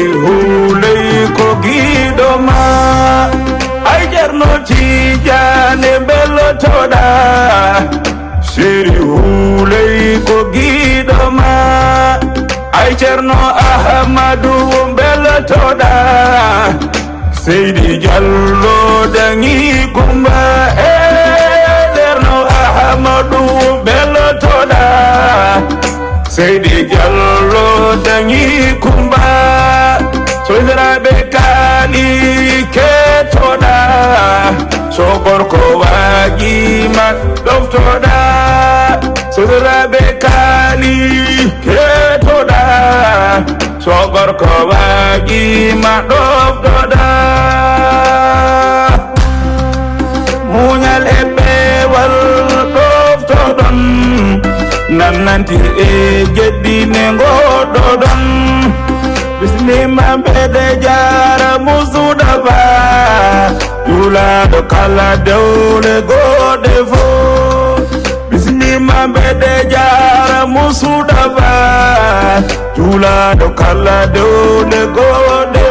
huley ko giɗoma ay Ceerno Tijaane beltoɗa seri huley ko giɗoma ay Ceerno Ahmadu beltoɗa Seydi Diallo dangi kumba Ceerno Ahmadu beltoɗa Seydi Diallo dangi kumba Soydiraɓe kaali ketoɗa so gorko waagima ɗoftoɗa Soydiraɓe kaali ketoɗa so gorko waagima ɗoftoɗa muñal e ɓeewal ɗoftoɗon nannantir e jeɗɗine goɗɗoɗon bisimima mbede jara musudafa julaɗo kala dewle goɗe fo bisimima mbede jara musudafa julaɗo kala dewle goɗe